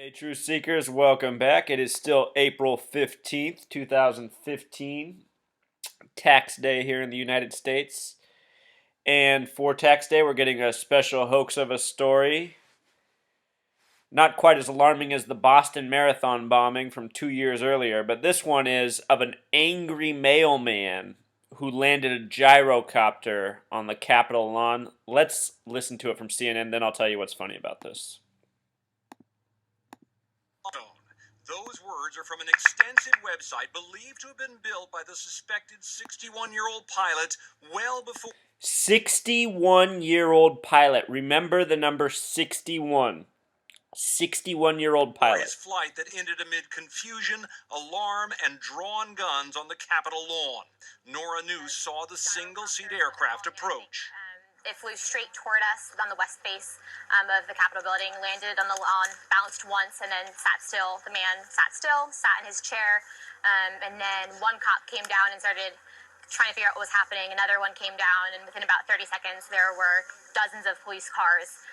Hey, True Seekers, welcome back. It is still April 15th, 2015, tax day here in the United States. And for tax day, we're getting a special hoax of a story. Not quite as alarming as the Boston Marathon bombing from 2 years earlier, but this one is of an angry mailman who landed a gyrocopter on the Capitol lawn. Let's listen to it from CNN, then I'll tell you what's funny about this. Those words are from an extensive website believed to have been built by the suspected 61-year-old pilot well before 61-year-old pilot. Remember the number 61. 61-year-old pilot. his flight that ended amid confusion, alarm, and drawn guns on the Capitol lawn. Nora News saw the single-seat aircraft approach. It flew straight toward us on the west base of the Capitol building, landed on the lawn, bounced once, and then sat still. The man sat still, sat in his chair, and then one cop came down and started trying to figure out what was happening. Another one came down, and within about 30 seconds, there were dozens of police cars,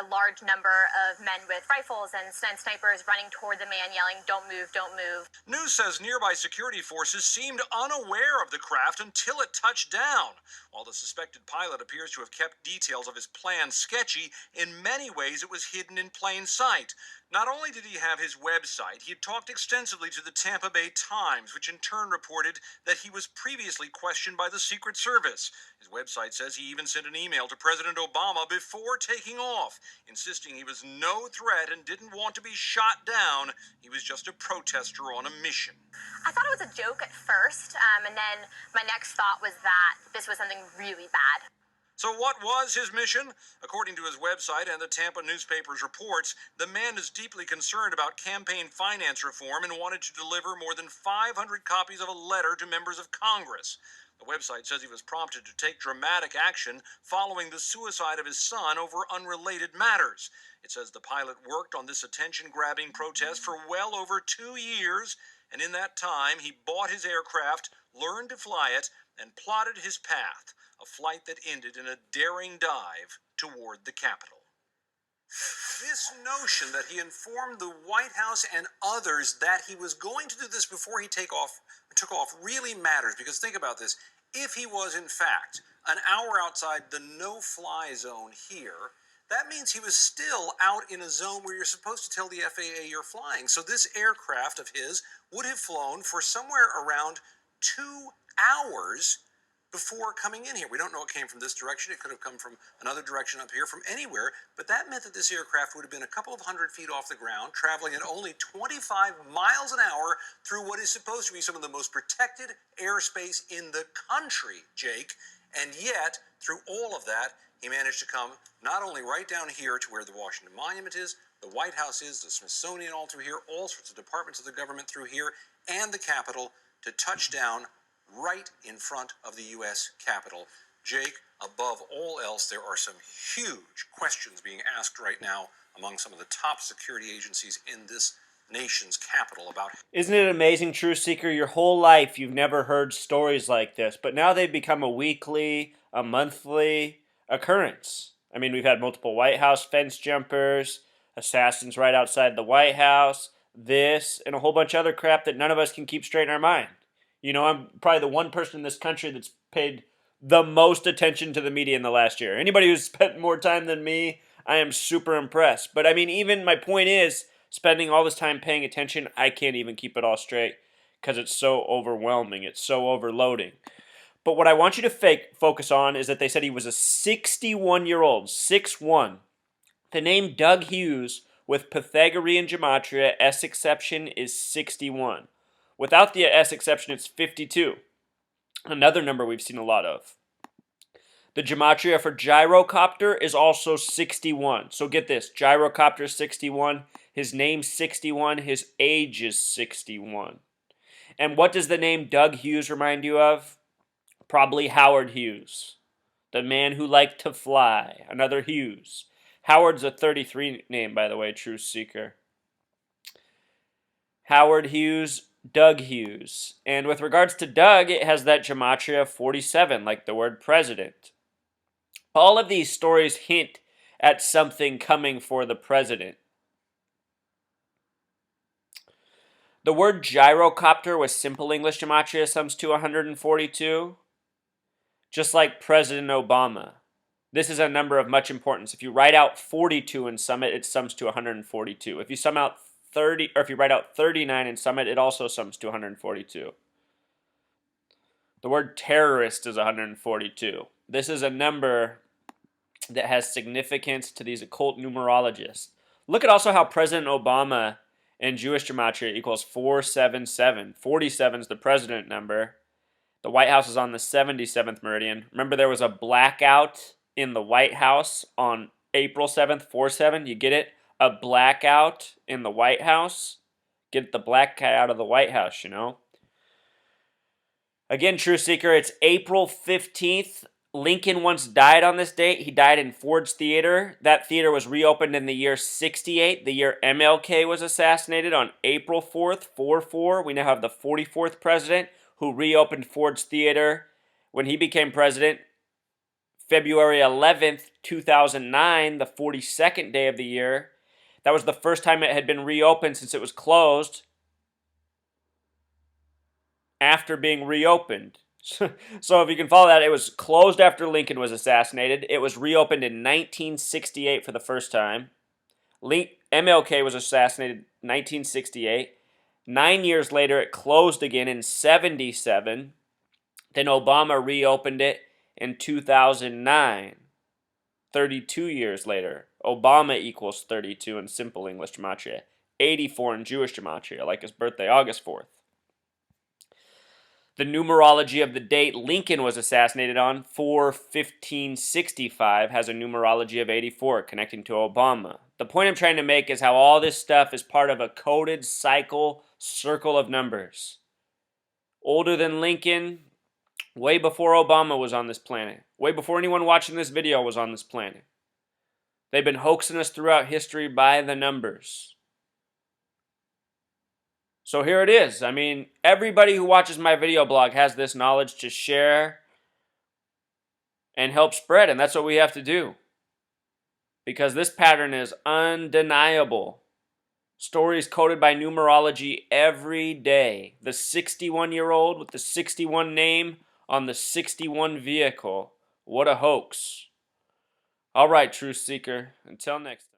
a large number of men with rifles and snipers running toward the man, yelling, "Don't move, don't move." News says nearby security forces seemed unaware of the craft until it touched down. While the suspected pilot appears to have kept details of his plan sketchy, in many ways it was hidden in plain sight. Not only did he have his website, he had talked extensively to the Tampa Bay Times, which in turn reported that he was previously questioned by the Secret Service. His website says he even sent an email to President Obama before taking off, insisting he was no threat and didn't want to be shot down. He was just a protester on a mission. I thought it was a joke at first, and then my next thought was that this was something really bad. So what was his mission? According to his website and the Tampa newspaper's reports, the man is deeply concerned about campaign finance reform and wanted to deliver more than 500 copies of a letter to members of Congress. The website says he was prompted to take dramatic action following the suicide of his son over unrelated matters. It says the pilot worked on this attention-grabbing protest for well over 2 years, and in that time he bought his aircraft, learned to fly it, and plotted his path. A flight that ended in a daring dive toward the Capitol. This notion that he informed the White House and others that he was going to do this before he took off really matters, because think about this. If he was, in fact, an hour outside the no-fly zone here, that means he was still out in a zone where you're supposed to tell the FAA you're flying. So this aircraft of his would have flown for somewhere around 2 hours before coming in here. We don't know it came from this direction. It could have come from another direction up here, from anywhere, but that meant that this aircraft would have been a couple of hundred feet off the ground, traveling at only 25 miles an hour through what is supposed to be some of the most protected airspace in the country, Jake. And yet, through all of that, he managed to come not only right down here to where the Washington Monument is, the White House is, the Smithsonian all through here, all sorts of departments of the government through here, and the Capitol, to touch down right in front of the U.S. Capitol. Jake, above all else, there are some huge questions being asked right now among some of the top security agencies in this nation's capital about... Isn't it amazing, True Seeker? Your whole life you've never heard stories like this, but now they've become a weekly, a monthly occurrence. I mean, we've had multiple White House fence jumpers, assassins right outside the White House, this, and a whole bunch of other crap that none of us can keep straight in our mind. You know, I'm probably the one person in this country that's paid the most attention to the media in the last year. Anybody who's spent more time than me, I am super impressed. But I mean, even my point is, spending all this time paying attention, I can't even keep it all straight because it's so overwhelming. It's so overloading. But what I want you to focus on is that they said he was a 61-year-old, 6'1". The name Doug Hughes with Pythagorean gematria, S exception, is 61. Without the S exception, it's 52. Another number we've seen a lot of. The gematria for Gyrocopter is also 61. So get this, Gyrocopter 61, his name's 61, his age is 61. And what does the name Doug Hughes remind you of? Probably Howard Hughes, the man who liked to fly. Another Hughes. Howard's a 33 name, by the way, True Seeker. Howard Hughes, Doug Hughes. And with regards to Doug, it has that gematria 47, like the word president. All of these stories hint at something coming for the president. The word gyrocopter with simple English gematria sums to 142, just like President Obama. This is a number of much importance. If you write out 42 and sum it, it sums to 142. If you sum out 30, or if you write out 39 and sum it, it also sums to 142. The word terrorist is 142. This is a number that has significance to these occult numerologists. Look at also how President Obama in Jewish gematria equals 477. 47 is the president number. The White House is on the 77th meridian. Remember, there was a blackout in the White House on April 7th, 47. You get it? A blackout in the White House. Get the black cat out of the White House, you know. Again, True Seeker, it's April 15th. Lincoln once died on this date. He died in Ford's Theater. That theater was reopened in the year 68, the year MLK was assassinated on April 4th, 4-4. We now have the 44th president who reopened Ford's Theater when he became president. February 11th, 2009, the 42nd day of the year. That was the first time it had been reopened since it was closed after being reopened. So if you can follow that, it was closed after Lincoln was assassinated. It was reopened in 1968 for the first time. MLK was assassinated in 1968. 9 years later, it closed again in 77. Then Obama reopened it in 2009. 32 years later, Obama equals 32 in simple English gematria. 84 in Jewish gematria, like his birthday, August 4th. The numerology of the date Lincoln was assassinated on, 4/15/65, has a numerology of 84, connecting to Obama. The point I'm trying to make is how all this stuff is part of a coded circle of numbers. Older than Lincoln, way before Obama was on this planet. Way before anyone watching this video was on this planet. They've been hoaxing us throughout history by the numbers. So here it is. I mean, everybody who watches my video blog has this knowledge to share and help spread, and that's what we have to do. Because this pattern is undeniable. Stories coded by numerology every day. The 61-year-old with the 61 name on the 61 vehicle. What a hoax. All right, Truth Seeker. Until next time.